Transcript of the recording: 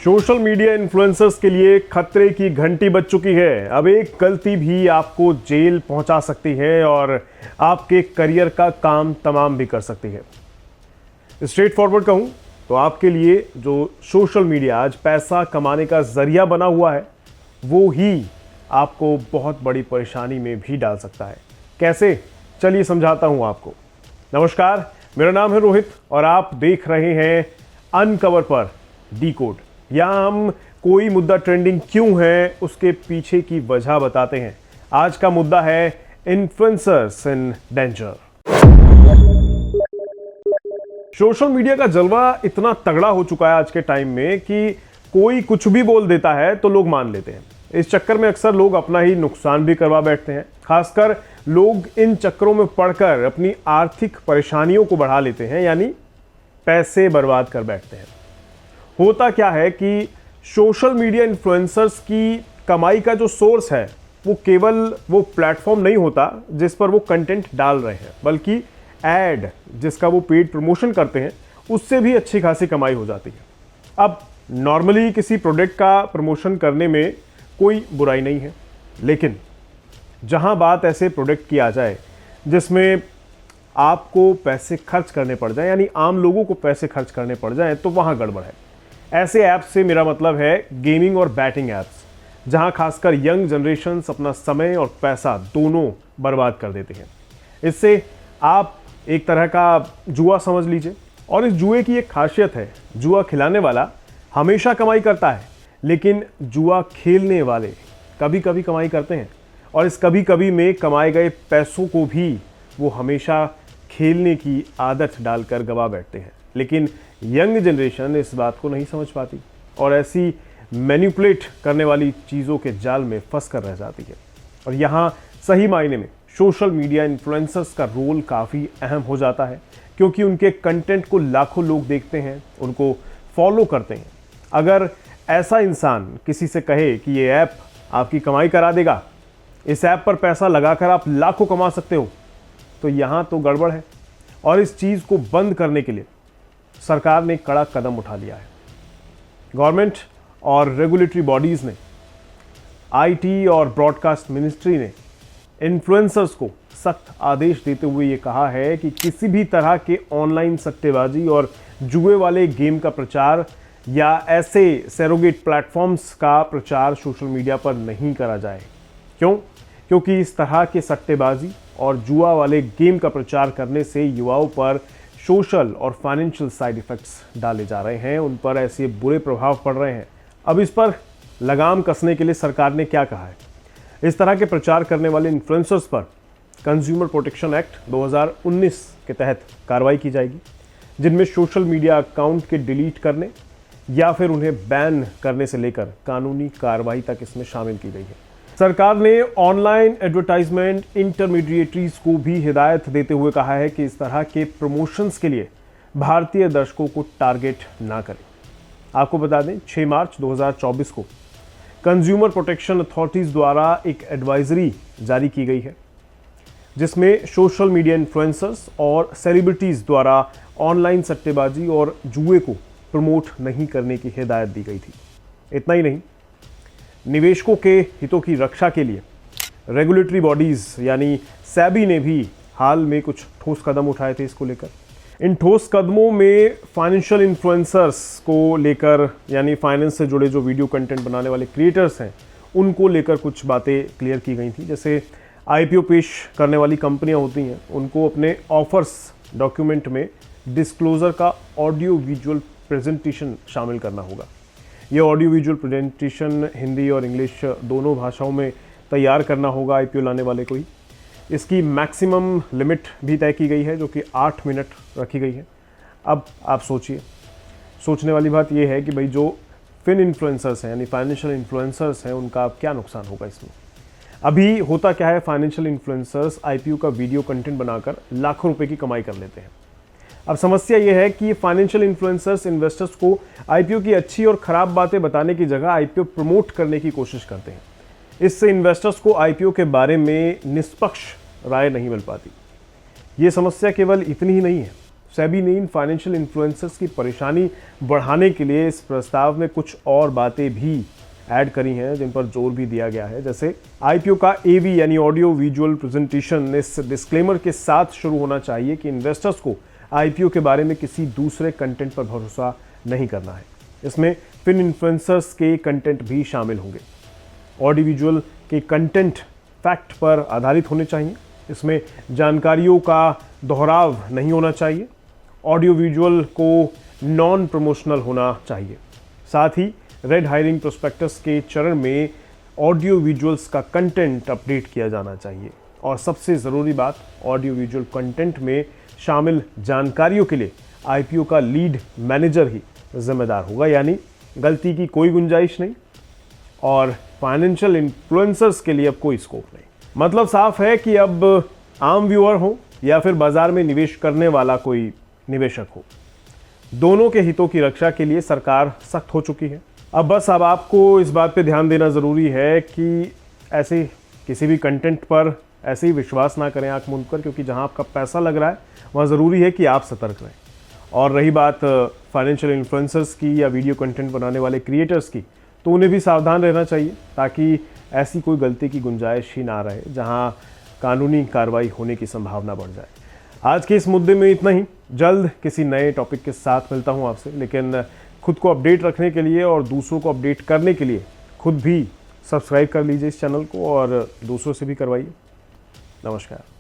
Social media influencers के लिए खतरे की घंटी बज चुकी है। अब एक गलती भी आपको जेल पहुंचा सकती है और आपके करियर का काम तमाम भी कर सकती है। स्ट्रेट फॉरवर्ड कहूं तो आपके लिए जो सोशल मीडिया आज पैसा कमाने का जरिया बना हुआ है, वो ही आपको बहुत बड़ी परेशानी में भी डाल सकता है। कैसे? चलिए समझाता हूं आपको। नमस्कार, मेरा नाम है रोहित और आप देख रहे हैं अनकवर पर डिकोड। यहाँ हम कोई मुद्दा ट्रेंडिंग क्यों है उसके पीछे की वजह बताते हैं। आज का मुद्दा है influencers in danger. Social media का जलवा इतना तगड़ा हो चुका है आज के टाइम में कि कोई कुछ भी बोल देता है तो लोग मान लेते हैं। इस चक्कर में अक्सर लोग अपना ही नुकसान भी करवा बैठते हैं। खासकर लोग इन चक्करों में पड़कर अपनी आर्थिक परेशानियों को बढ़ा लेते हैं, यानी पैसे बर्बाद कर बैठते हैं। होता क्या है कि सोशल मीडिया इन्फ्लुएंसर्स की कमाई का जो सोर्स है वो केवल वो प्लेटफॉर्म नहीं होता जिस पर वो कंटेंट डाल रहे हैं, बल्कि एड जिसका वो पेड प्रमोशन करते हैं उससे भी अच्छी खासी कमाई हो जाती है। अब नॉर्मली किसी प्रोडक्ट का प्रमोशन करने में कोई बुराई नहीं है, लेकिन जहां बात ऐसे प्रोडक्ट की आ जाए जिसमें आपको पैसे खर्च करने पड़ जाए, यानी आम लोगों को पैसे खर्च करने पड़ जाए, तो वहां गड़बड़ है। ऐसे ऐप्स से मेरा मतलब है गेमिंग और बैटिंग ऐप्स, जहां खासकर यंग जनरेशन्स अपना समय और पैसा दोनों बर्बाद कर देते हैं। इससे आप एक तरह का जुआ समझ लीजिए। और इस जुए की एक खासियत है, जुआ खिलाने वाला हमेशा कमाई करता है, लेकिन जुआ खेलने वाले कभी कभी कमाई करते हैं, और इस कभी कभी में कमाए गए पैसों को भी वो हमेशा खेलने की आदत डालकर गवा बैठते हैं। लेकिन यंग जनरेशन इस बात को नहीं समझ पाती और ऐसी मैनिपुलेट करने वाली चीज़ों के जाल में फंस कर रह जाती है। और यहाँ सही मायने में सोशल मीडिया इन्फ्लुएंसर्स का रोल काफ़ी अहम हो जाता है, क्योंकि उनके कंटेंट को लाखों लोग देखते हैं, उनको फॉलो करते हैं। अगर ऐसा इंसान किसी से कहे कि ये ऐप आपकी कमाई करा देगा, इस ऐप पर पैसा लगाकर आप लाखों कमा सकते हो, तो यहाँ तो गड़बड़ है। और इस चीज़ को बंद करने के लिए सरकार ने कड़ा कदम उठा लिया है। गवर्नमेंट और रेगुलेटरी बॉडीज़ ने, आईटी और ब्रॉडकास्ट मिनिस्ट्री ने इन्फ्लुएंसर्स को सख्त आदेश देते हुए ये कहा है कि किसी भी तरह के ऑनलाइन सट्टेबाजी और जुए वाले गेम का प्रचार या ऐसे सैरोगेट प्लेटफॉर्म्स का प्रचार सोशल मीडिया पर नहीं करा जाए। क्यों? क्योंकि इस तरह के सट्टेबाजी और जुआ वाले गेम का प्रचार करने से युवाओं पर सोशल और फाइनेंशियल साइड इफ़ेक्ट्स डाले जा रहे हैं, उन पर ऐसे बुरे प्रभाव पड़ रहे हैं। अब इस पर लगाम कसने के लिए सरकार ने क्या कहा है? इस तरह के प्रचार करने वाले इन्फ्लुएंसर्स पर कंज्यूमर प्रोटेक्शन एक्ट 2019 के तहत कार्रवाई की जाएगी, जिनमें सोशल मीडिया अकाउंट के डिलीट करने या फिर उन्हें बैन करने से लेकर कानूनी कार्रवाई तक इसमें शामिल की गई है। सरकार ने ऑनलाइन एडवर्टाइजमेंट इंटरमीडिएटरीज को भी हिदायत देते हुए कहा है कि इस तरह के प्रमोशंस के लिए भारतीय दर्शकों को टारगेट ना करें। आपको बता दें, 6 मार्च 2024 को कंज्यूमर प्रोटेक्शन अथॉरिटीज़ द्वारा एक एडवाइजरी जारी की गई है, जिसमें सोशल मीडिया इन्फ्लुएंसर्स और सेलिब्रिटीज़ द्वारा ऑनलाइन सट्टेबाजी और जुए को प्रमोट नहीं करने की हिदायत दी गई थी। इतना ही नहीं, निवेशकों के हितों की रक्षा के लिए रेगुलेटरी बॉडीज़ यानी सेबी ने भी हाल में कुछ ठोस कदम उठाए थे इसको लेकर। इन ठोस कदमों में फाइनेंशियल इन्फ्लुएंसर्स को लेकर, यानी फाइनेंस से जुड़े जो वीडियो कंटेंट बनाने वाले क्रिएटर्स हैं, उनको लेकर कुछ बातें क्लियर की गई थी। जैसे आईपीओ पेश करने वाली कंपनियां होती हैं, उनको अपने ऑफर्स डॉक्यूमेंट में डिस्क्लोजर का ऑडियो विजुअल प्रेजेंटेशन शामिल करना होगा। ये ऑडियो विजुअल प्रेजेंटेशन हिंदी और इंग्लिश दोनों भाषाओं में तैयार करना होगा आईपीओ लाने वाले को ही। इसकी मैक्सिमम लिमिट भी तय की गई है, जो कि 8 मिनट रखी गई है। अब आप सोचिए, सोचने वाली बात यह है कि भाई जो फिन इन्फ्लुएंसर्स हैं, यानी फाइनेंशियल इन्फ्लुएंसर्स हैं, उनका अब क्या नुकसान होगा इसमें। अभी होता क्या है, फाइनेंशियल इन्फ्लुएंसर्स आईपीओ का वीडियो कंटेंट बनाकर लाखों रुपए की कमाई कर लेते हैं। अब समस्या यह है कि फाइनेंशियल इन्फ्लुएंसर्स इन्वेस्टर्स को आईपीओ की अच्छी और ख़राब बातें बताने की जगह आईपीओ प्रमोट करने की कोशिश करते हैं। इससे इन्वेस्टर्स को आईपीओ के बारे में निष्पक्ष राय नहीं मिल पाती। ये समस्या केवल इतनी ही नहीं है, सेबी ने इन फाइनेंशियल इन्फ्लुएंसर्स की परेशानी बढ़ाने के लिए इस प्रस्ताव में कुछ और बातें भी ऐड करी हैं जिन पर जोर भी दिया गया है। जैसे आईपीओ का एवी यानी ऑडियो विजुअल प्रेजेंटेशन इस डिस्क्लेमर के साथ शुरू होना चाहिए कि इन्वेस्टर्स को आईपीओ के बारे में किसी दूसरे कंटेंट पर भरोसा नहीं करना है। इसमें फिन इन्फ्लुएंसर्स के कंटेंट भी शामिल होंगे। ऑडियो विजुअल के कंटेंट फैक्ट पर आधारित होने चाहिए। इसमें जानकारियों का दोहराव नहीं होना चाहिए। ऑडियो विजुअल को नॉन प्रमोशनल होना चाहिए। साथ ही रेड हायरिंग प्रोस्पेक्टस के चरण में ऑडियो विजुअल्स का कंटेंट अपडेट किया जाना चाहिए। और सबसे ज़रूरी बात, ऑडियो विजुअल कंटेंट में शामिल जानकारियों के लिए आईपीओ का लीड मैनेजर ही जिम्मेदार होगा, यानी गलती की कोई गुंजाइश नहीं और फाइनेंशियल इन्फ्लुएंसर्स के लिए अब कोई स्कोप नहीं। मतलब साफ है कि अब आम व्यूअर हो या फिर बाजार में निवेश करने वाला कोई निवेशक हो, दोनों के हितों की रक्षा के लिए सरकार सख्त हो चुकी है। अब बस अब आपको इस बात पे ध्यान देना ज़रूरी है कि ऐसे किसी भी कंटेंट पर ऐसे ही विश्वास ना करें आंख मूंद कर, क्योंकि जहां आपका पैसा लग रहा है वहाँ ज़रूरी है कि आप सतर्क रहें। और रही बात फाइनेंशियल इन्फ्लुएंसर्स की या वीडियो कंटेंट बनाने वाले क्रिएटर्स की, तो उन्हें भी सावधान रहना चाहिए ताकि ऐसी कोई गलती की गुंजाइश ही ना रहे जहां कानूनी कार्रवाई होने की संभावना बढ़ जाए। आज के इस मुद्दे में इतना ही। जल्द किसी नए टॉपिक के साथ मिलता हूं आपसे, लेकिन खुद को अपडेट रखने के लिए और दूसरों को अपडेट करने के लिए खुद भी सब्सक्राइब कर लीजिए इस चैनल को और दूसरों से भी करवाइए। नमस्कार।